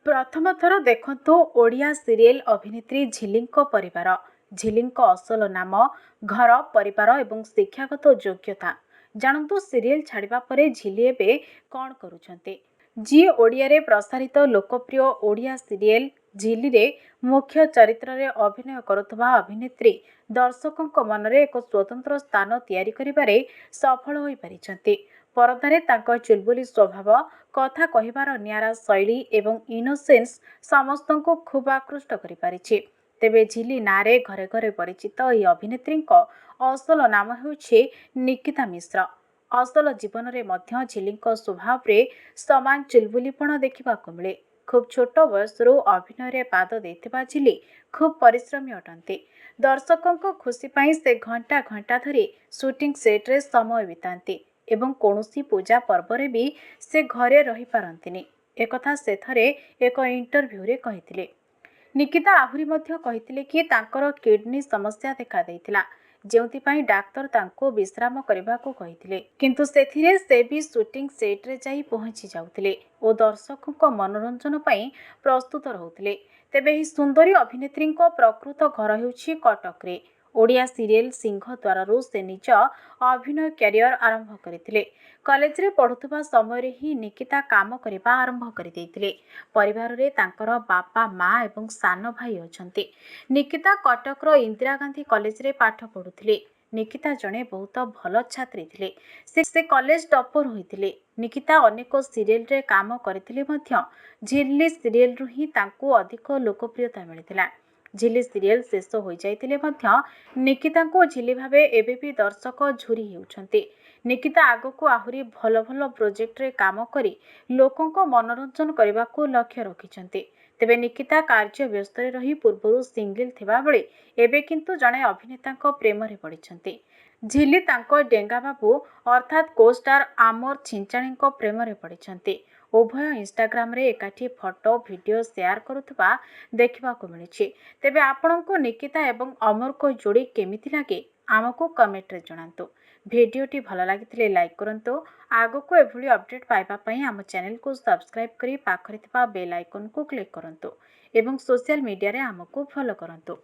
प्रथम थर देखंतु ओडिया सीरियल अभिनेत्री झिल्लीଙ୍କ परिवार। झिल्लीଙ୍କ असल नाम, घर, परिवार एवं शिक्षागत योग्यता जानतु। सीरियल छाड़िबा परे झिल्ली एबे कौन करूछन्ते? जी ओडिया रे प्रसारित लोकप्रिय ओडिया सीरियल झिल्ली रे मुख्य चरित्र रे अभिनय करुथबा अभिनेत्री दर्शकों मनरे एक स्वतंत्र स्थान तैयारी करिबारे सफल होई परिछन्ते। परदारे तांको चुलबुली स्वभाव, कथा कहिबार नियारा शैली एवं इनोसेंस समस्तंको खूब आकृष्ट करि पारिछि। तेबे झिल्ली नारे घरे घरे परिचित एही अभिनेत्री असल नाम हेउछि निकिता मिश्र। असल जीवन रे मध्य झिल्लीଙ୍କ स्वभाव रे समान चुलबुलीपण देखिबाकु मिले। खूब छोट बयसरू अभिनय रे पाद देथिबा झिल्ली खूब परिश्रमी अटंती। दर्शकों खुशी पाई से घंटा घंटा धरी शूटिंग सेट रे समय बिताती एवं कौनसी पूजा पर्व रे भी से घरे रही पारंतिनी। एकथा से थरे एक इंटरव्यू रे कहिथिले। निकिता आहुरी मध्य कहिथिले कि तांकर किडनी समस्या देखा देइथिला, जेउथि डाक्तर तांको विश्राम करबाको कहिथिले। किंतु सेथिरे से भी शूटिंग सेट रे जाई पहुंची जाउथिले ओ दर्शकों मनोरंजन पाई प्रस्तुत रहुथिले। तेबे ही सुंदरी अभिनेत्री प्रकृत घर हेउछि कटक रे। ओडिया सीरियल सिंहद्वाररू से निज अभिनय क्यारियर आरंभ करथिले। कॉलेज रे पढुथबा समय रे ही निकिता काम करबा आरंभ करि दैथिले। परिवार रे तांकर बापा, माँ एवं सान भाई अछंती। निकिता कटक रो इंदिरा गांधी कॉलेज रे पाठ पढुथिले। निकिता जणे बहुत भल छात्री थिले। से कॉलेज टॉपर होइथिले। निकिता अनेक सीरियल रे काम करथिले मध्य झिल्ली सीरियल रु ही तांको अधिक लोकप्रियता मिलिथिला। झिल्ली सीरियल शेष हो जाइतिले मध्य निकिता को झिल्ली भाबे एबे भी दर्शक झुरी हेउछन्ते। निकिता आगो को आहुरी भल भल प्रोजेक्ट रे काम करी लोकों को मनोरंजन करबा को लक्ष्य रखिछन्ते। तेबे निकिता कार्य व्यस्त रे रही पूर्वरु सिंगल थिबा बेले एबे किंतु जणे अभिनेता को प्रेम रे पड़िछन्ते। झिल्ली तांको डेंगा बाबू अर्थात को स्टार आमर छिंचाणी को प्रेम रे पड़िछन्ते। उभय इंस्टाग्राम रे एकाठी फोटो वीडियो शेयर करुथबा देखिबा को मिलिछि। तेबे आपनको निकिता एवं अमर को जोड़ी केमिति लागे आमको कमेंट रे जणांतु। भिडियोटी भल लागिथिले लाइक करंतु। आगो को एभली अपडेट पाइबा पई आम चैनल को सब्सक्राइब करी पाखरे थिबा बेल आइकन को क्लिक करंतु एवं सोशल मीडिया रे आमको फॉलो करंतु।